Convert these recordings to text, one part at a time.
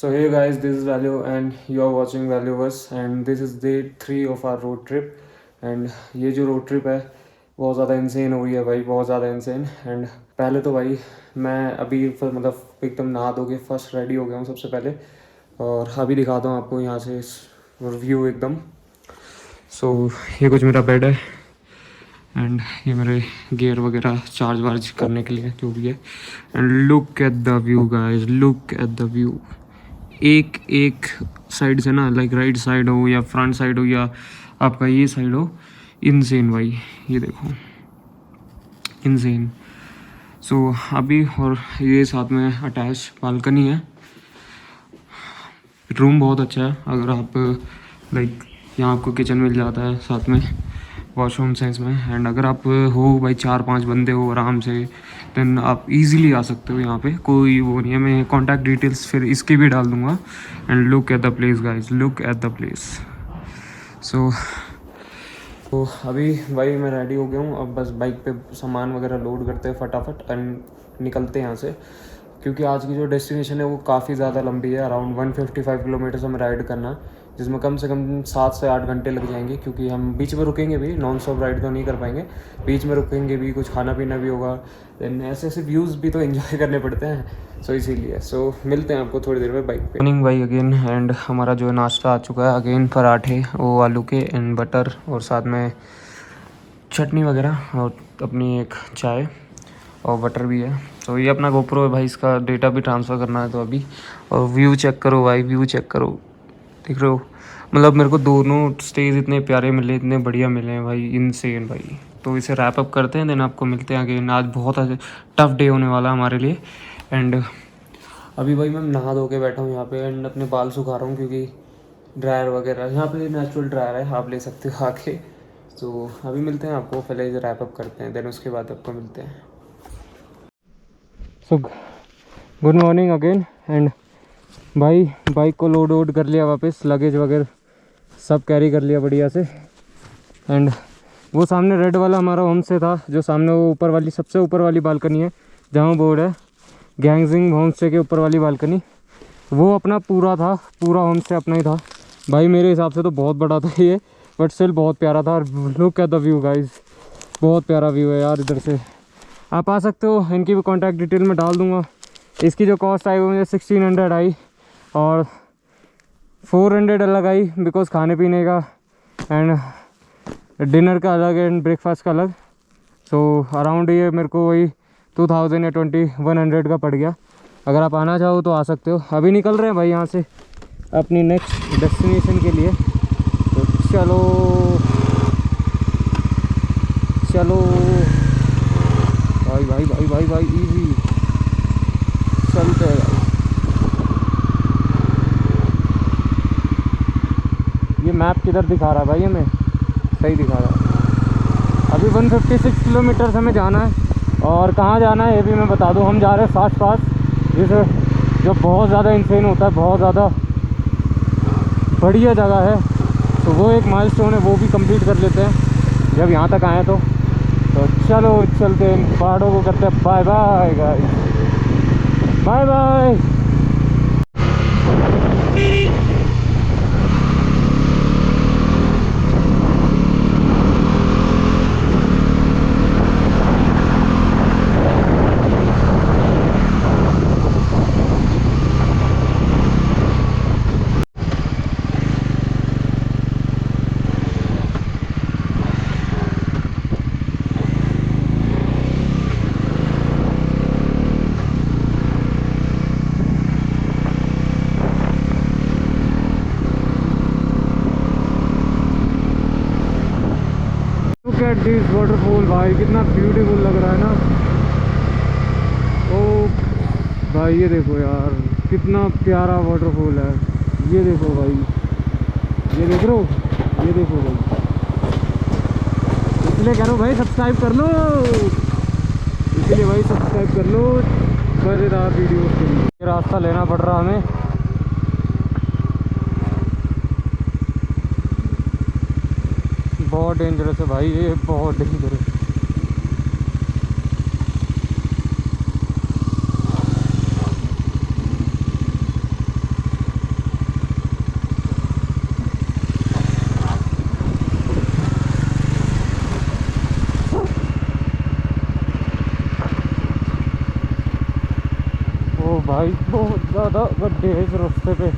So hey guys, this is Value and you are watching Valueverse and this is day 3 of our road trip and ये जो road trip है बहुत ज़्यादा insane हो रही है भाई, बहुत ज़्यादा इंसेन। एंड पहले तो भाई मैं अभी मतलब एकदम नहा धो के फर्स्ट रेडी हो गया हूँ सबसे पहले, और अभी दिखाता हूँ आपको यहाँ से व्यू एकदम। सो ये कुछ मेरा बेड है एंड ये मेरे गियर वगैरह चार्ज वार्ज करने के लिए जो भी है। And look at the view guys, look at the view. एक एक साइड से ना, लाइक राइट साइड हो या फ्रंट साइड हो या आपका ये साइड हो, इनसेन भाई, ये देखो इनसेन। सो अभी और ये साथ में अटैच बालकनी है। रूम बहुत अच्छा है, अगर आप लाइक यहाँ आपको किचन मिल जाता है साथ में, वॉशरूम सेंस में। एंड अगर आप हो भाई 4-5 बंदे हो आराम से, देन आप इजीली आ सकते हो यहाँ पे, कोई वो नहीं है। मैं कॉन्टैक्ट डिटेल्स फिर इसकी भी डाल दूँगा। And look at the place guys, look at the place. So तो अभी भाई मैं रेडी हो गया हूँ, अब बस बाइक पे सामान वगैरह लोड करते हैं फटाफट एंड निकलते हैं यहाँ से, क्योंकि आज की जो डेस्टिनेशन है वो काफ़ी ज़्यादा लंबी है। अराउंड 155 किलोमीटर्स हमें राइड करना, जिसमें कम से कम 7 से 8 घंटे लग जाएंगे, क्योंकि हम बीच में रुकेंगे भी, नॉन स्टॉप राइड तो नहीं कर पाएंगे, बीच में रुकेंगे भी, कुछ खाना पीना भी होगा, देन ऐसे ऐसे व्यूज़ भी तो एंजॉय करने पड़ते हैं। सो इसीलिए मिलते हैं आपको थोड़ी देर में बाइक पे। मॉर्निंग भाई अगेन, एंड हमारा जो नाश्ता आ चुका है अगेन, पराठे वो आलू के एंड बटर, और साथ में चटनी वगैरह, और अपनी एक चाय और बटर भी है। तो ये अपना गोप्रो है भाई, इसका डेटा भी ट्रांसफ़र करना है तो अभी। और व्यू चेक करो भाई, व्यू चेक करो, देख रहे हो, मतलब मेरे को दोनों स्टेज इतने प्यारे मिले, इतने बढ़िया मिले हैं भाई, इनसेन भाई। तो इसे रैप अप करते हैं, देन आपको मिलते हैं अगेन। आज बहुत टफ डे होने वाला हमारे लिए। एंड अभी भाई मैं नहा धो के बैठा हूँ यहाँ पे एंड अपने बाल सुखा रहा हूँ, क्योंकि ड्रायर वगैरह यहाँ पे नेचुरल ड्रायर है, आप ले सकते हो आके। तो अभी मिलते हैं आपको, पहले इसे रैप अप करते हैं, देन उसके बाद आपको मिलते हैं। So good morning again. And भाई बाइक को लोड वोड कर लिया वापस, लगेज वगैरह सब कैरी कर लिया बढ़िया से। एंड वो सामने रेड वाला हमारा होम स्टे था, जो सामने वो ऊपर वाली सबसे ऊपर वाली बालकनी है जहाँ बोर्ड है गैंगजिंग होम स्टे के ऊपर वाली बालकनी, वो अपना पूरा था, पूरा होम स्टे अपना ही था भाई। मेरे हिसाब से तो बहुत बड़ा था ये, बट स्टिल बहुत प्यारा था। Look at the view guys, बहुत प्यारा व्यू है यार। इधर से आप आ सकते हो, इनकी भी कॉन्टैक्ट डिटेल में डाल दूँगा। इसकी जो कॉस्ट आई वो मुझे 1600 आई, और 400 अलग आई बिकॉज खाने पीने का एंड डिनर का अलग एंड ब्रेकफास्ट का अलग। सो अराउंड ये मेरे को वही 2000 या 2100 का पड़ गया। अगर आप आना चाहो तो आ सकते हो। अभी निकल रहे हैं भाई यहाँ से अपनी नेक्स्ट डेस्टिनेशन के लिए, तो चलो चलो भाई भाई भाई भाई भाई, इजी चलते हैं। ये मैप किधर दिखा रहा है भाई हमें? सही दिखा रहा है। अभी 156 किलोमीटर हमें जाना है, और कहाँ जाना है ये भी मैं बता दूँ। हम जा रहे हैं फास्ट पास, जिसे जो बहुत ज़्यादा इंसेन होता है, बहुत ज़्यादा बढ़िया जगह है। तो वो एक माइलस्टोन है, वो भी कंप्लीट कर लेते हैं जब यहाँ तक आए। तो चलो चलते हैं, पहाड़ों को करते हैं bye bye guys, bye bye. Look at this waterfall भाई, कितना ब्यूटीफुल लग रहा है ना। ओ भाई ये देखो यार, कितना प्यारा वाटरफॉल है। ये देखो भाई, ये देख रहे हो, ये देखो भाई। इसलिए कह रहा हूँ भाई सब्सक्राइब कर लो, इसलिए भाई सब्सक्राइब कर लो मज़ेदार वीडियो के लिए। ये रास्ता लेना पड़ रहा हमें। बहुत डेंजरस है भाई ये, बहुत डेंजरस। भाई बहुत ज़्यादा गड्ढे हैं इस रास्ते पे।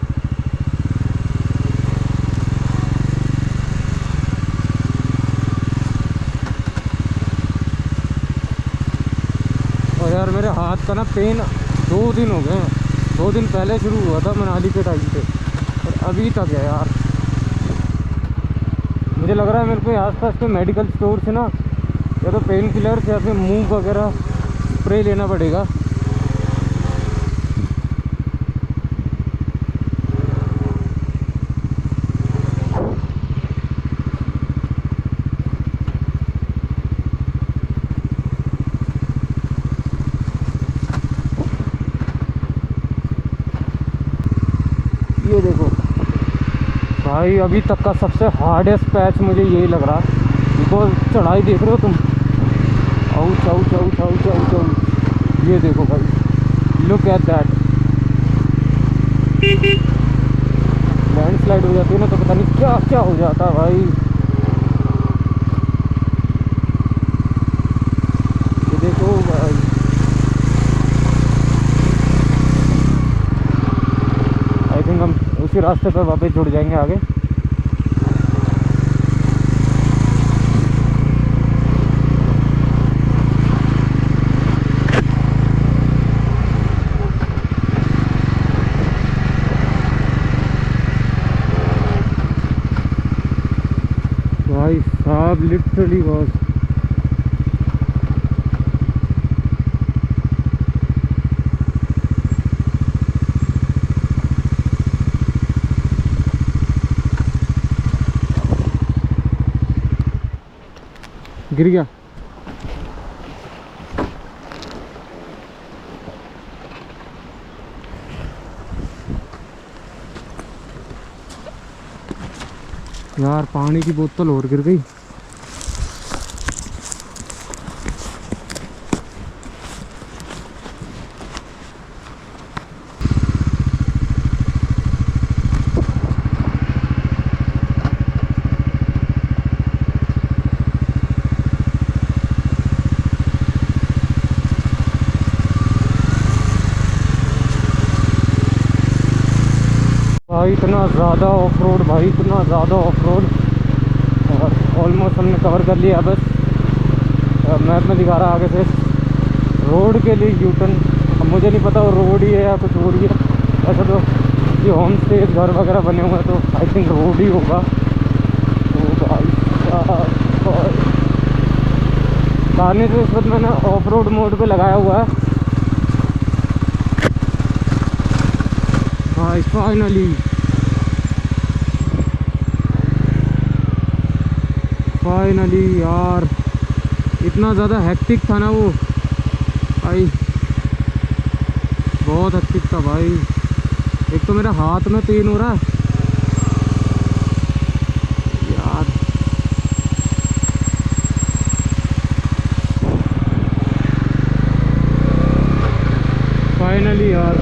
और यार मेरे हाथ का ना पेन 2 दिन हो गए हैं। 2 दिन पहले शुरू हुआ था मनाली के टाइम पे और अभी तक है यार। मुझे लग रहा है मेरे को आस पास के मेडिकल स्टोर से ना या तो पेन किलर या फिर मूव वगैरह स्प्रे लेना पड़ेगा। ये देखो भाई अभी तक का सबसे हार्डेस्ट पैच मुझे यही लग रहा, बिकॉज चढ़ाई देख रहे हो तुम। आउ चाउ चाउ चाउ चाउ चाउ, ये देखो भाई, लुक एट दैट। लैंडस्लाइड हो जाती है ना तो पता नहीं क्या क्या हो जाता है भाई। ये देखो भाई, आई थिंक हम उसी रास्ते पर वापस जुड़ जाएंगे आगे। भाई साहब लिटरली बॉस, गिर गया। यार पानी की बोतल और गिर गई। भाई इतना ज़्यादा ऑफ रोड, भाई इतना ज़्यादा ऑफ रोड, और ऑलमोस्ट हमने कवर कर लिया। बस मैप में दिखा रहा आगे से रोड के लिए यू टर्न। अब मुझे नहीं पता वो रोड ही है या कुछ और ही है। ऐसा तो ये होम स्टे घर वगैरह बने हुए हैं तो आई थिंक रोड ही होगा। तो भाई गाने तो इस वक्त मैंने ऑफ रोड मोड पे लगाया हुआ है। भाई फाइनली यार, इतना ज़्यादा हेक्टिक था ना वो भाई, बहुत हेक्टिक था भाई। एक तो मेरे हाथ में पेन हो रहा है यार। फाइनली यार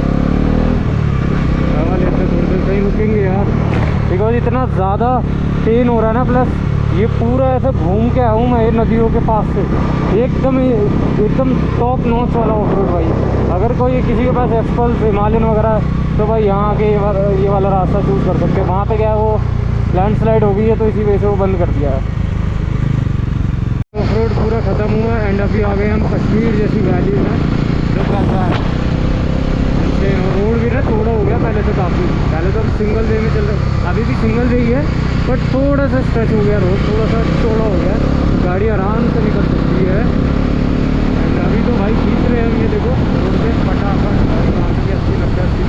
हवा लेते थोड़ी देर कहीं रुकेंगे यार, बिकॉज इतना ज़्यादा पेन हो रहा है ना। प्लस ये पूरा ऐसे घूम के आऊँ मैं ये नदियों के पास से, एकदम टॉप नॉच वाला ऑफ रोड भाई। अगर कोई किसी के पास एक्सपल्स हिमालयन वगैरह है तो भाई यहाँ के ये वाला रास्ता चूज़ कर सकते हैं। वहाँ पे क्या है वो लैंडस्लाइड हो गई है तो इसी वजह से वो बंद कर दिया है। ऑफ रोड पूरा ख़त्म हुआ एंड अभी आ गए हम कश्मीर जैसी वैली में। जो कैसा है रोड भी ना थोड़ा हो गया पहले से काफ़ी। पहले तो हम सिंगल वे में चल रहे, अभी भी सिंगल वे ही है बट थोड़ा सा स्ट्रेच हो गया रोड, थोड़ा सा चौड़ा हो गया, गाड़ी आराम से निकल सकती है। एंड अभी तो भाई खींच रहे हैं हम, ये देखो रोड पे फटाफट 80-90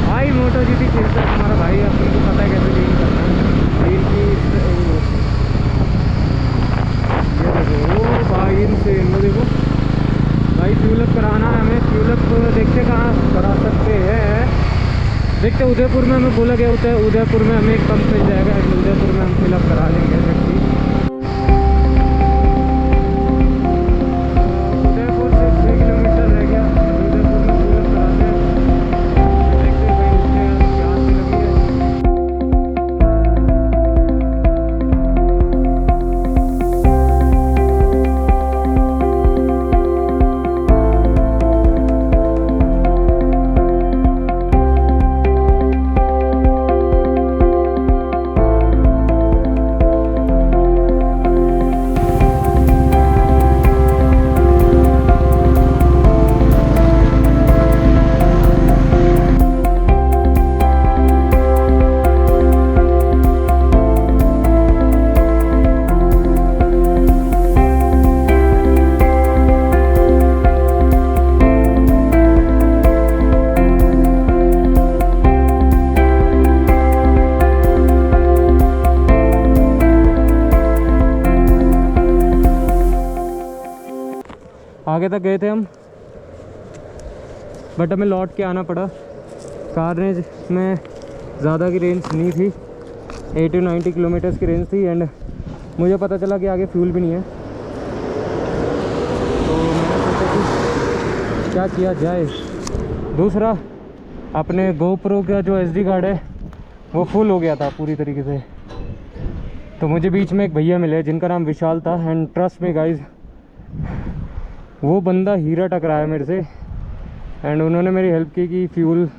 भाई मोटो जीपी खेलता है हमारा भाई। अब तुमको पता है कैसे गेम करना है। ये देखो ओ भाई इनसे वो देखो भाई, फ्यूलअप कराना है हमें। फ्यूलअप देखते कहाँ करा सकते हैं, देखते उदयपुर में हमें बोला गया होता है। उदयपुर में हमें एक पंप मिल जाएगा, उदयपुर में हम फिलअप करा लेंगे टैक्सी। उदयपुर से 6 किलोमीटर रह गया, उदयपुर में फिलअप कराते हैं। देखते हैं कहीं रुकते हैं, प्यास भी लगी है। आगे तक गए थे हम, बट हमें लौट के आना पड़ा। कार रेंज में ज़्यादा की रेंज नहीं थी, 80-90 किलोमीटर्स की रेंज थी। एंड मुझे पता चला कि आगे फ्यूल भी नहीं है, तो मैंने सोचा कि क्या किया जाए। दूसरा, अपने GoPro का जो SD कार्ड है वो फुल हो गया था पूरी तरीके से। तो मुझे बीच में एक भैया मिले जिनका नाम विशाल था। एंड ट्रस्ट में गाइज, वो बंदा हीरा टकराया मेरे से। एंड उन्होंने मेरी हेल्प की कि फ्यूल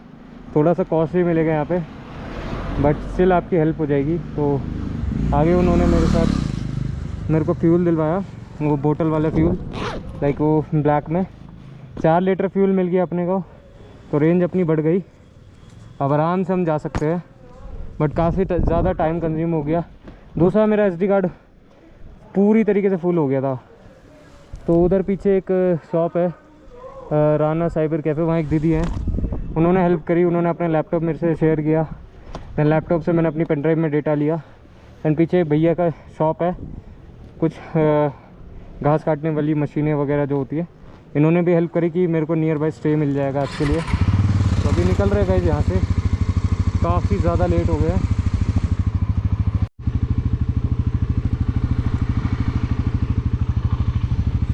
थोड़ा सा कॉस्टली मिलेगा यहाँ पे, बट स्टिल आपकी हेल्प हो जाएगी। तो आगे उन्होंने मेरे को फ्यूल दिलवाया, वो बोतल वाला फ्यूल, लाइक वो ब्लैक में 4 लीटर फ्यूल मिल गया अपने को। तो रेंज अपनी बढ़ गई, अब आराम से हम जा सकते हैं, बट काफ़ी ज़्यादा टाइम कंज्यूम हो गया। दूसरा, मेरा SD कार्ड पूरी तरीके से फुल हो गया था। तो उधर पीछे एक शॉप है, राना साइबर कैफ़े, वहाँ एक दीदी है, उन्होंने हेल्प करी। उन्होंने अपना लैपटॉप मेरे से शेयर किया, मैं लैपटॉप से मैंने अपनी पेन ड्राइव में डेटा लिया। एंड पीछे भैया का शॉप है, कुछ घास काटने वाली मशीनें वगैरह जो होती है, इन्होंने भी हेल्प करी कि मेरे को नियर बाई स्टे मिल जाएगा आज के लिए। तो अभी निकल रहे गाइस यहाँ से, काफ़ी ज़्यादा लेट हो गया।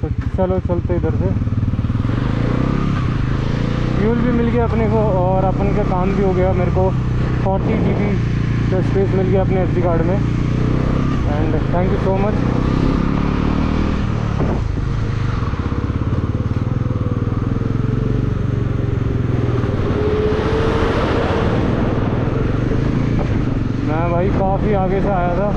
तो चलो चलते इधर से। फ्यूल भी मिल गया अपने को और अपन का काम भी हो गया। मेरे को 40 GB का स्पेस मिल गया अपने SD कार्ड में। And thank you so much. मैं भाई काफ़ी आगे से आया था।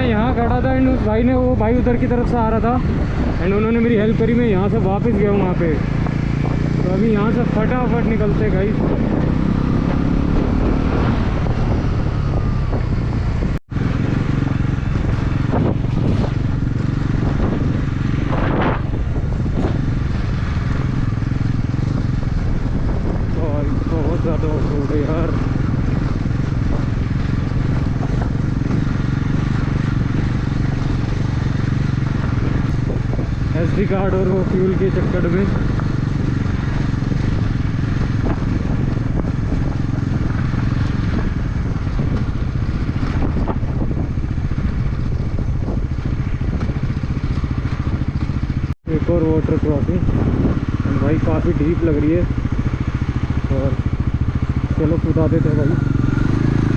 यहाँ खड़ा था एंड उस भाई ने, वो भाई उधर की तरफ से आ रहा था एंड उन्होंने मेरी हेल्प करी। मैं यहाँ से वापस गया हूँ वहाँ पे। तो अभी यहाँ से फटाफट निकलते गाइस। बहुत ज़्यादा हो गई यार। SD कार्ड और वो फ्यूल के चक्कर में एक और वाटर क्रॉसिंग भाई काफ़ी डीप लग रही है। और चलो कूदा देते हैं भाई।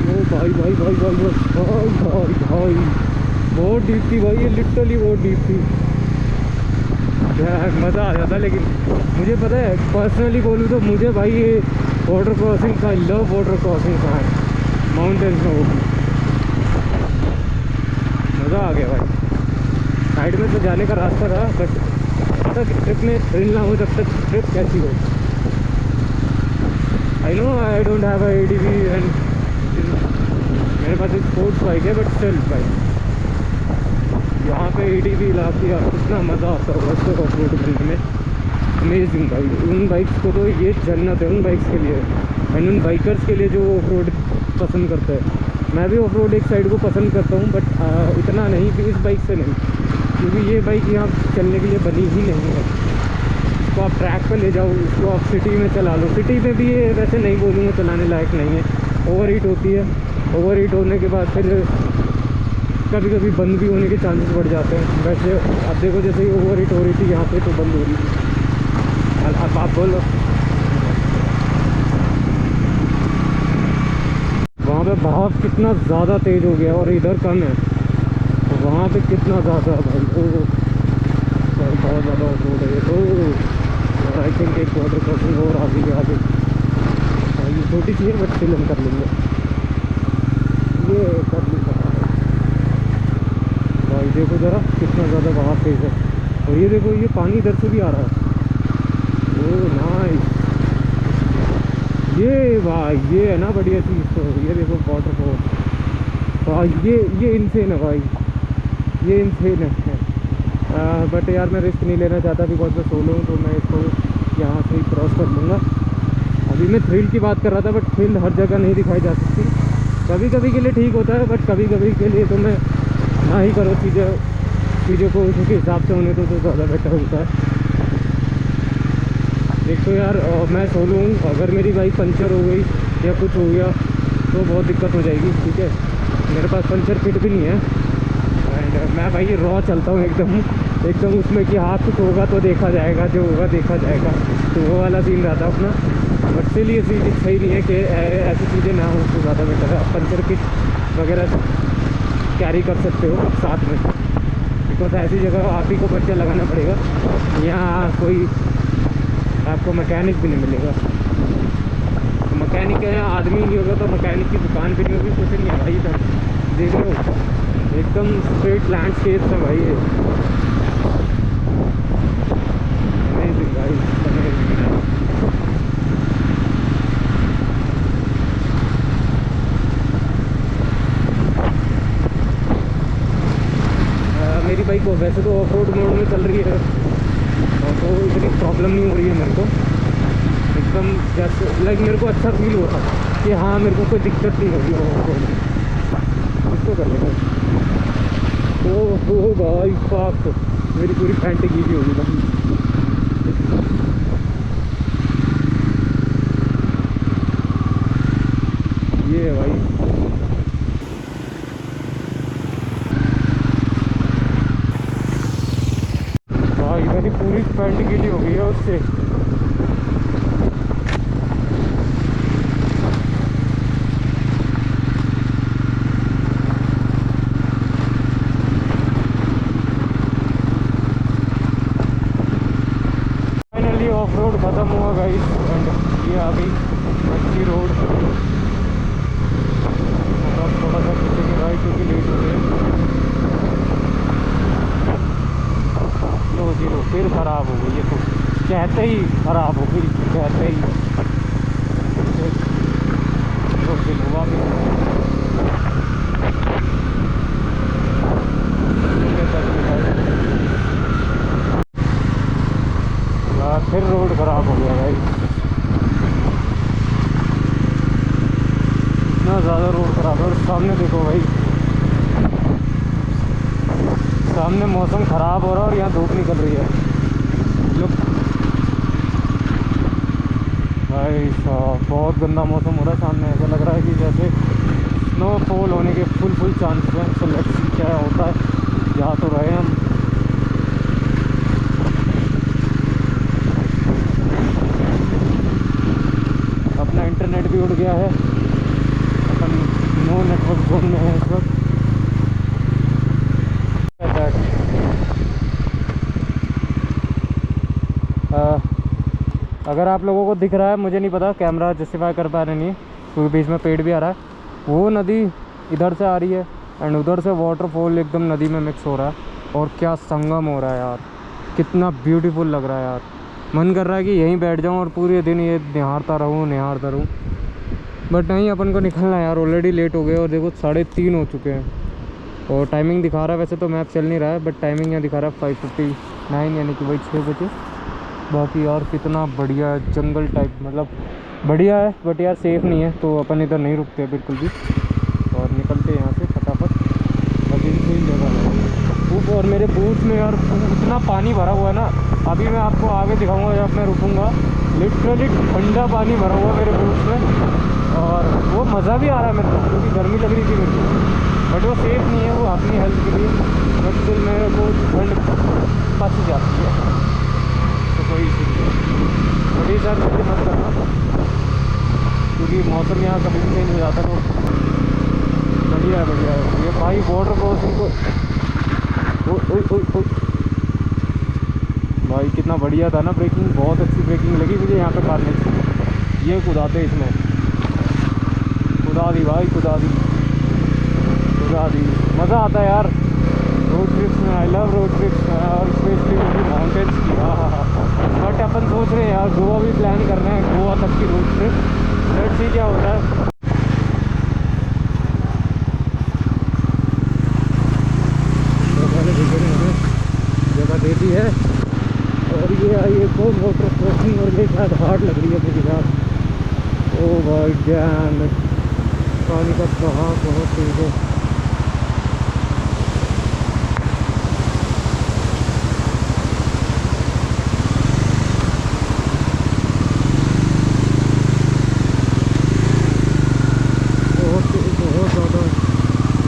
ओ भाई भाई भाई भाई भाई भाई भाई बहुत डीप थी भाई, ये लिटरली बहुत डीप थी। यार मज़ा आ जाता। लेकिन मुझे पता है, पर्सनली बोलूँ तो मुझे भाई ये वाटर क्रॉसिंग का लव, वाटर क्रॉसिंग का है माउंटेन्स में होगी। मज़ा आ गया भाई। साइड में तो जाने का रास्ता था, बट जब तक ट्रिप में थ्रिल ना हो तब तक ट्रिप कैसी हो। I know I don't have a ADV and मेरे पास एक स्पोर्ट्स बाइक है, बट स्टिल भाई यहाँ पे ADV ला के कितना मज़ा आता होगा उसको ऑफ रोड करने में। अमेजिंग भाई। उन बाइक्स को तो ये जन्नत है उन बाइक्स के लिए एंड उन बाइकर्स के लिए जो ऑफ रोड पसंद करते हैं। मैं भी ऑफ रोड एक साइड को पसंद करता हूँ, बट इतना नहीं कि इस बाइक से नहीं, क्योंकि ये बाइक यहाँ चलने के लिए बनी ही नहीं है। इसको आप ट्रैक पे ले जाओ, इसको आप सिटी में चला लो। सिटी में भी ये वैसे नहीं बोलूँगा चलाने लायक नहीं है, ओवर हीट होती है। ओवर हीट होने के बाद फिर कभी कभी बंद भी होने के चांसेस बढ़ जाते हैं। वैसे अब देखो, जैसे ही ओवर हीट हो रही थी यहाँ पे तो बंद हो रही थी। अब आप बोलो, वहाँ पे भाव कितना ज़्यादा तेज़ हो गया और इधर कम है, तो वहाँ पे कितना ज़्यादा भाई। तो भाई बहुत ज़्यादा ऑफ रोड है। तो आई थिंक एक वाटर क्रॉसिंग और आ गई आगे। ये छोटी चीज़ है, बट स्टिल हम कर लेंगे, ये कर लेंगे भाई। देखो ज़रा कितना ज़्यादा बहाव तेज़ है। और ये देखो, ये पानी इधर से भी आ रहा है। भाई ये है ना बढ़िया चीज़। तो ये देखो वाटरफॉल भाई, ये इनसेन है भाई, ये इनसेन है। बट यार मैं रिस्क नहीं लेना चाहता बिकॉज मैं सोलो हूँ, तो मैं इसको यहाँ से ही क्रॉस कर लूँगा। अभी मैं थ्रिल की बात कर रहा था, बट थ्रिल हर जगह नहीं दिखाई जा सकती। कभी कभी के लिए ठीक होता है, बट कभी कभी के लिए तो मैं ना ही करो चीज़ों को उसी के हिसाब से होने तो ज़्यादा बेटर होता है। एक तो यार मैं सोलूँ हूँ, अगर मेरी बाइक पंचर हो गई या कुछ हो गया तो बहुत दिक्कत हो जाएगी। ठीक है, मेरे पास पंचर किट भी नहीं है एंड मैं भाई रॉ चलता हूँ एकदम उसमें कि हाँ कुछ होगा तो देखा जाएगा, जो होगा देखा जाएगा, तो वो वाला सीन रहता है अपना। बट स्टिल ये चीज़ सही नहीं है कि ऐसी चीज़ें ना हो तो ज़्यादा बेटर है। आप पंचर किट वगैरह कैरी कर सकते हो साथ में, बिकॉज ऐसी जगह आप ही को पंचर लगाना पड़ेगा, यहाँ कोई आपको मैकेनिक भी नहीं मिलेगा। तो मैकेनिक है आदमी नहीं होगा तो मैकेनिक की दुकान भी नहीं होगी, कुछ नहीं है भाई। इधर देख लो एकदम स्ट्रेट लैंडस्केप है भाई ये। अमेजिंग भाई, अमेजिंग। मेरी बाइक वैसे तो ऑफ रोड मोड में चल रही है तो इतनी प्रॉब्लम नहीं हो रही है मेरे को। एकदम जैसे लाइक मेरे को अच्छा फील होता है कि हाँ मेरे को कोई दिक्कत नहीं होगी ऑफ रोड में। इसको कर लेंगे तो भाई फाक मेरी पूरी पैंट गीली होगी भाई। ये है भाई, मेरी पूरी पैंट गीली हो गई है उससे। फाइनली ऑफ रोड ख़त्म हुआ गाइस एंड ये आ गई अच्छी रोड। मतलब थोड़ा सा पीछे की राइट क्योंकि लेट हो गए। लो जीरो फिर ख़राब हो गई, ये तो कहते ही ख़राब हो गई, कहते ही। फिर रोड ख़राब हो गया भाई, इतना ज़्यादा रोड ख़राब है। और सामने देखो भाई, सामने मौसम ख़राब हो रहा है और यहाँ धूप निकल रही है। लुक भाई साहब, बहुत गंदा मौसम हो रहा है सामने। ऐसा लग रहा है कि जैसे स्नोफॉल होने के फुल चांसेस हैं। सो लेट्स सी क्या होता है। जा तो रहे हैं हम। अपना इंटरनेट भी उड़ गया है, अपन नो नेटवर्क जोन में है इस वक्त। अगर आप लोगों को दिख रहा है, मुझे नहीं पता, कैमरा जस्टिफाई कर पा रहे नहीं क्योंकि बीच में पेड़ भी आ रहा है। वो नदी इधर से आ रही है एंड उधर से वाटरफॉल एकदम नदी में मिक्स हो रहा है। और क्या संगम हो रहा है यार, कितना ब्यूटीफुल लग रहा है यार। मन कर रहा है कि यहीं बैठ जाऊं और पूरे दिन ये निहारता रहूं। बट नहीं, अपन को निकलना है यार, ऑलरेडी लेट हो गए। और देखो 3:30 हो चुके हैं और टाइमिंग दिखा रहा है, वैसे तो मैप चल नहीं रहा है बट टाइमिंग यहाँ दिखा रहा है 5:59, यानी कि वही 6 बजे। बाकी यार कितना बढ़िया है, जंगल टाइप, मतलब बढ़िया है बट यार सेफ़ नहीं है, तो अपन इधर नहीं रुकते बिल्कुल भी और निकलते हैं यहाँ से फटाफट। अभी सही जगह है। और मेरे बूट में यार इतना पानी भरा हुआ है ना, अभी मैं आपको आगे दिखाऊंगा जब मैं रुकूंगा। लिटरली ठंडा पानी भरा हुआ है मेरे बूट में और वो मज़ा भी आ रहा है मेरे को क्योंकि गर्मी लग रही थी मेरे को, बट वो सेफ़ नहीं है, वो अपनी हेल्थ के लिए। बट स्टिल मेरे को ठंड फंस जाती है, तो कोई इशू नहीं है। बट ये सर जल्दी मत करना क्योंकि मौसम यहाँ कभी भी चेंज हो जाता है। तो बढ़िया है ये भाई वाटर क्रॉसिंग को। भाई कितना बढ़िया था ना ब्रेकिंग, बहुत अच्छी ब्रेकिंग लगी मुझे यहाँ पे मारने से। ये कुदाते इसमें, कुदा दी भाई, कुदा दी। मज़ा आता है यार रोड ट्रिप्स में। आई लव रोड ट्रिप्स और स्पेशली माउंटेन्स की। हाँ। बट अपन सोच रहे हैं यार गोवा भी प्लान कर रहे हैं, गोवा तक की रोड ट्रिप। लेट्स सी क्या होता है। जगह दे दी है और ये आई है कोल वाटर क्रॉसिंग और ये शायद हार्ड लग रही है मेरी बात। ओ भाई जान, पानी का बहाव बहुत तेज है।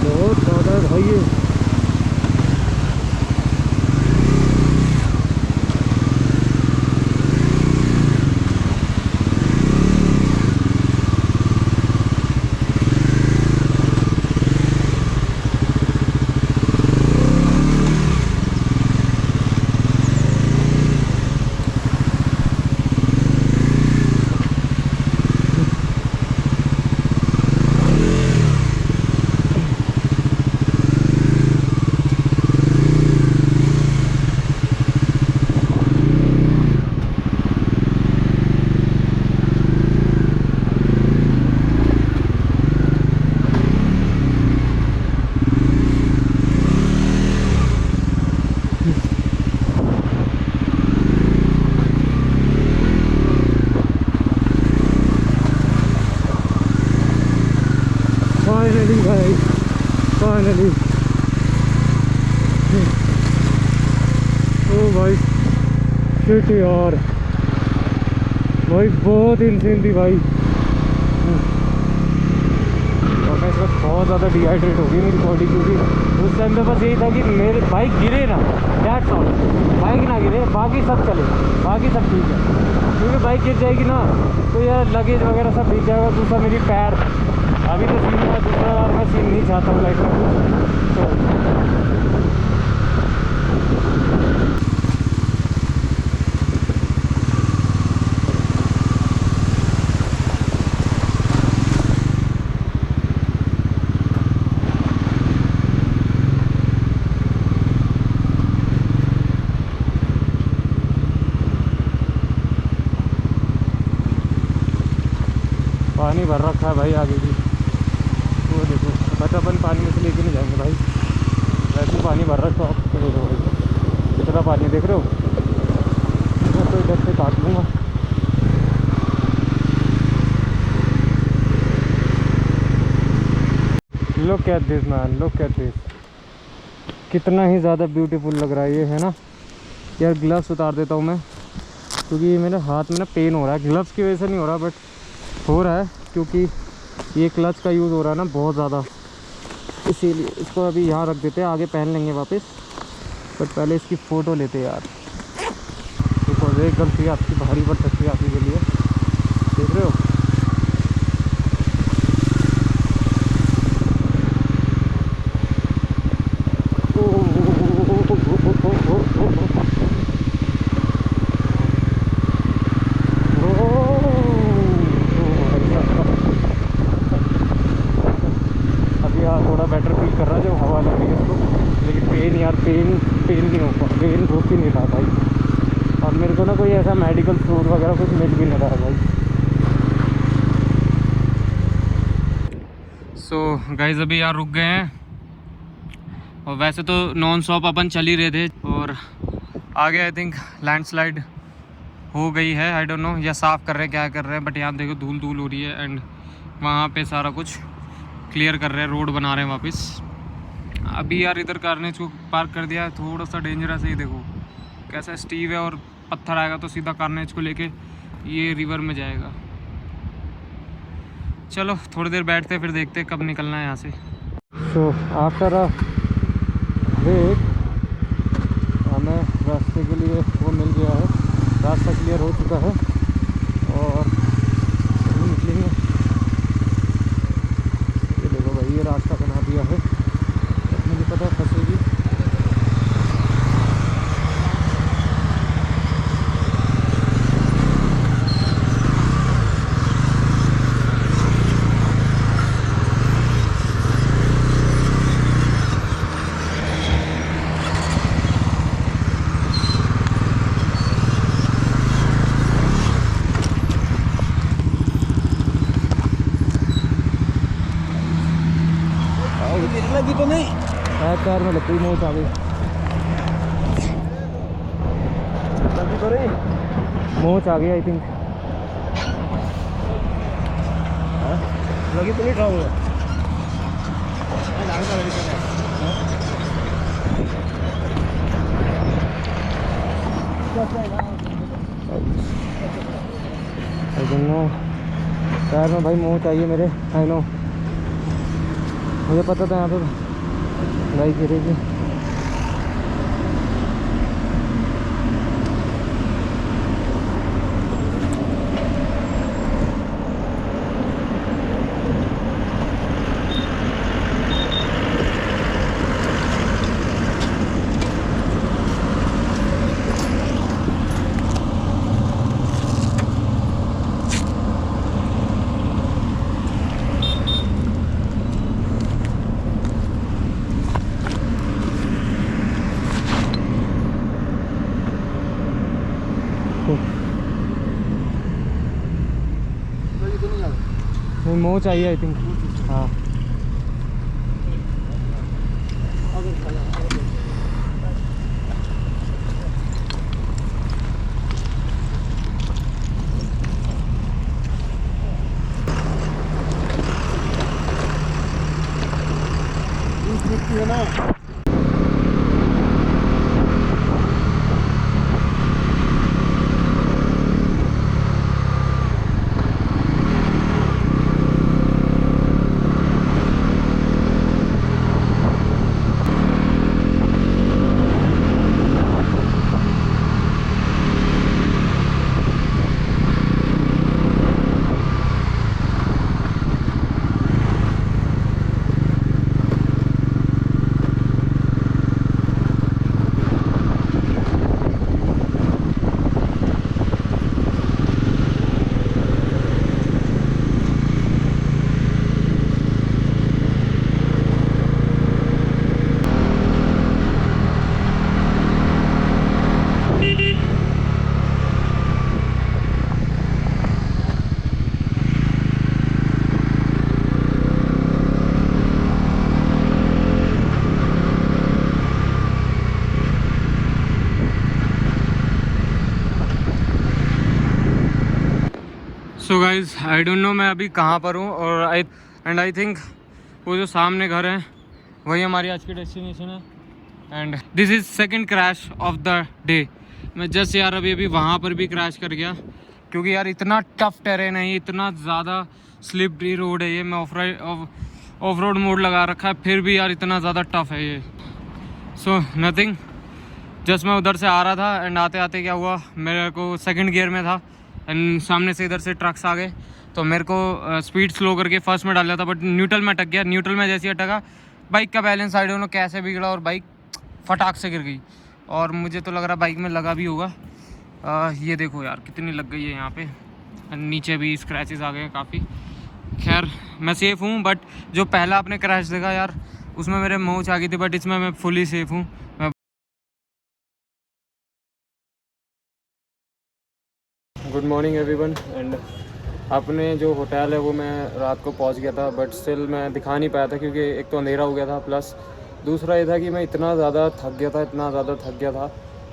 बहुत ज़्यादा है भाई ये। फाइनली भाई, फाइनली। ओ भाई शिट यार, भाई बहुत इंसेन थी भाई। और मैं इस वक्त बहुत ज़्यादा डिहाइड्रेट हो गई मेरी बॉडी, क्योंकि उस टाइम पे बस यही था कि मेरे बाइक गिरे ना, दैट्स ऑल। बाइक ना गिरे, बाकी सब चले, बाकी सब ठीक है। क्योंकि बाइक गिर जाएगी ना तो यार लगेज वगैरह सब भीग जाएगा। दूसरा मेरी पैर, अभी तो सीन है, दूसरा बार मैं सीन नहीं चाहता हूँ लाइफ में। तो पानी भर रखा है भाई आगे भी, वो देखो। बट अपन पानी में से लेके नहीं जाएंगे भाई, वैसे पानी भर रखा है। तो देखो भाई कितना पानी देख रहे हो। मैं तो इधर से काट लूँगा। Look at this man, look at this, कितना ही ज़्यादा ब्यूटीफुल लग रहा है ये, है ना यार। ग्लव्स उतार देता हूँ मैं, क्योंकि ये मेरे हाथ में ना पेन हो रहा है। ग्लव्स की वजह से नहीं हो रहा, बट हो रहा है क्योंकि ये क्लच का यूज़ हो रहा है ना बहुत ज़्यादा, इसीलिए इसको अभी यहाँ रख देते हैं, आगे पहन लेंगे वापस। बट पहले इसकी फ़ोटो लेते हैं यार। देखो एक गलती आपकी भारी पड़ सकती है आपके लिए, देख रहे हो। थोड़ा बेटर फील कर रहा है जब हवा लग रही है इसको, लेकिन पेन यार, पेन नहीं हो पा, पेन रुक ही नहीं रहा भाई। और मेरे को ना कोई ऐसा मेडिकल स्टोर वगैरह कुछ मिल भी नहीं रहा भाई। सो गाइस अभी यार रुक गए हैं, और वैसे तो नॉन स्टॉप अपन चल ही रहे थे, और आगे आई थिंक लैंडस्लाइड हो गई है। आई डोंट नो, या साफ़ कर रहे हैं क्या कर रहे हैं, बट यहाँ देखो धूल धूल हो रही है। एंड वहाँ पे सारा कुछ क्लियर कर रहे हैं, रोड बना रहे हैं वापस। अभी यार इधर कार्नेज को पार्क कर दिया है, थोड़ा सा डेंजरस है। ये देखो कैसा स्टीव है, और पत्थर आएगा तो सीधा कार्नेज को लेके ये रिवर में जाएगा। चलो थोड़ी देर बैठते फिर देखते कब निकलना है यहाँ से। सो आफ्टर अ ब्रेक हमें रास्ते के लिए वो मिल गया है, रास्ता क्लियर हो चुका है और निकलेंगे। ये देखो भाई ये रास्ता बना दिया है, मुझे पता है फंसेगी। लगी तो नहीं? पैर में लग गई, मोच आ गई। लगी तो नहीं? मोच आ गई आई थिंक। लगी तो नहीं खाऊंगा। आई डोंट नो, पैर में भाई मोच चाहिए मेरे। आई नो, मुझे पता था यहाँ पे भाई गिरेगी। नहीं, मोच चाहिए आई थिंक। हाँ है ना। So guys I don't know मैं अभी कहाँ पर हूँ, और आई थिंक वो जो सामने घर है वही हमारी आज की डेस्टिनेशन है। And this is second crash of the day. मैं जस्ट यार अभी वहाँ पर भी क्रैश कर गया, क्योंकि यार इतना टफ टेरेन है, इतना ज़्यादा स्लिपरी रोड है ये। मैं ऑफ रोड मोड लगा रखा है, फिर भी यार इतना ज़्यादा टफ है ये। सो नथिंग, जस्ट मैं उधर से आ रहा था एंड आते आते क्या हुआ, मेरे को सेकंड गियर में था एंड सामने से इधर से ट्रक्स आ गए, तो मेरे को स्पीड स्लो करके फर्स्ट में डाल दिया था, बट न्यूट्रल में अटक गया। न्यूट्रल में जैसे ही अटका, बाइक का बैलेंस आई डोंट नो कैसे बिगड़ा और बाइक फटाक से गिर गई। और मुझे तो लग रहा बाइक में लगा भी होगा। ये देखो यार कितनी लग गई है यहाँ पे, नीचे भी स्क्रैचेस आ गए हैं काफ़ी। खैर मैं सेफ़ हूँ, बट जो पहला आपने क्रैश देखा यार उसमें मेरे मोच आ गई थी, बट इसमें मैं फुली सेफ़ हूँ। Good morning everyone. एंड अपने जो होटल है वो मैं रात को पहुंच गया था, बट स्टिल मैं दिखा नहीं पाया था, क्योंकि एक तो अंधेरा हो गया था, प्लस दूसरा ये था कि मैं इतना ज़्यादा थक गया था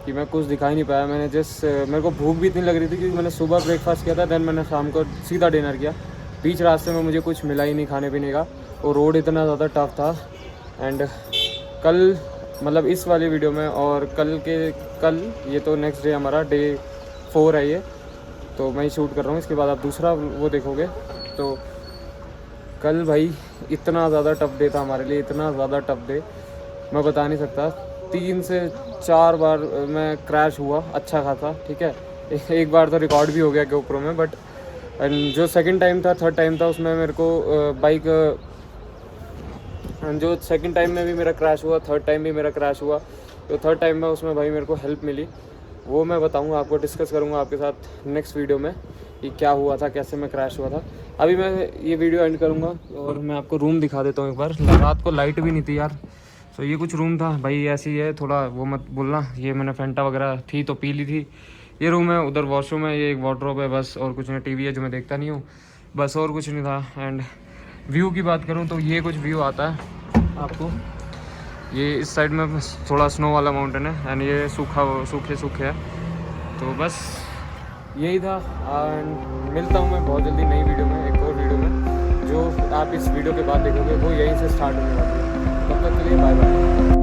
कि मैं कुछ दिखा ही नहीं पाया। मेरे को भूख भी इतनी लग रही थी, क्योंकि मैंने सुबह ब्रेकफास्ट किया था, देन मैंने शाम को सीधा डिनर किया। बीच रास्ते में मुझे कुछ मिला ही नहीं खाने पीने का, और रोड इतना ज़्यादा टफ था। एंड कल मतलब इस वाली वीडियो में, और कल ये तो नेक्स्ट डे हमारा डे 4 है ये, तो मैं शूट कर रहा हूँ। इसके बाद आप दूसरा वो देखोगे। तो कल भाई इतना ज़्यादा टफ डे था हमारे लिए, इतना ज़्यादा टफ डे मैं बता नहीं सकता। 3 से 4 बार मैं क्रैश हुआ अच्छा खासा, ठीक है। एक बार तो रिकॉर्ड भी हो गया GoPro में, बट जो सेकंड टाइम था, थर्ड टाइम था, उसमें मेरे को जो सेकंड टाइम में भी मेरा क्रैश हुआ, थर्ड टाइम भी मेरा क्रैश हुआ। तो थर्ड टाइम में उसमें भाई मेरे को हेल्प मिली, वो मैं बताऊंगा आपको, डिस्कस करूंगा आपके साथ नेक्स्ट वीडियो में कि क्या हुआ था, कैसे मैं क्रैश हुआ था। अभी मैं ये वीडियो एंड करूंगा और मैं आपको रूम दिखा देता हूँ एक बार। रात को लाइट भी नहीं थी यार। तो ये कुछ रूम था भाई, ऐसी है, थोड़ा वो मत बोलना। ये मैंने फेंटा वगैरह थी तो पी ली थी। ये रूम है, उधर वॉशरूम है, ये एक वार्डरोब है बस, और कुछ नहीं। टीवी है जो मैं देखता नहीं हूँ बस, और कुछ नहीं था। एंड व्यू की बात करूँ तो ये कुछ व्यू आता है। आपको। ये इस साइड में थोड़ा स्नो वाला माउंटेन है एंड ये सूखे है। तो बस यही था। एंड मिलता हूँ मैं बहुत जल्दी नई वीडियो में, एक और वीडियो में जो आप इस वीडियो के बाद देखोगे वो यहीं से स्टार्ट होने वाली है। तब तक के लिए बाय बाय।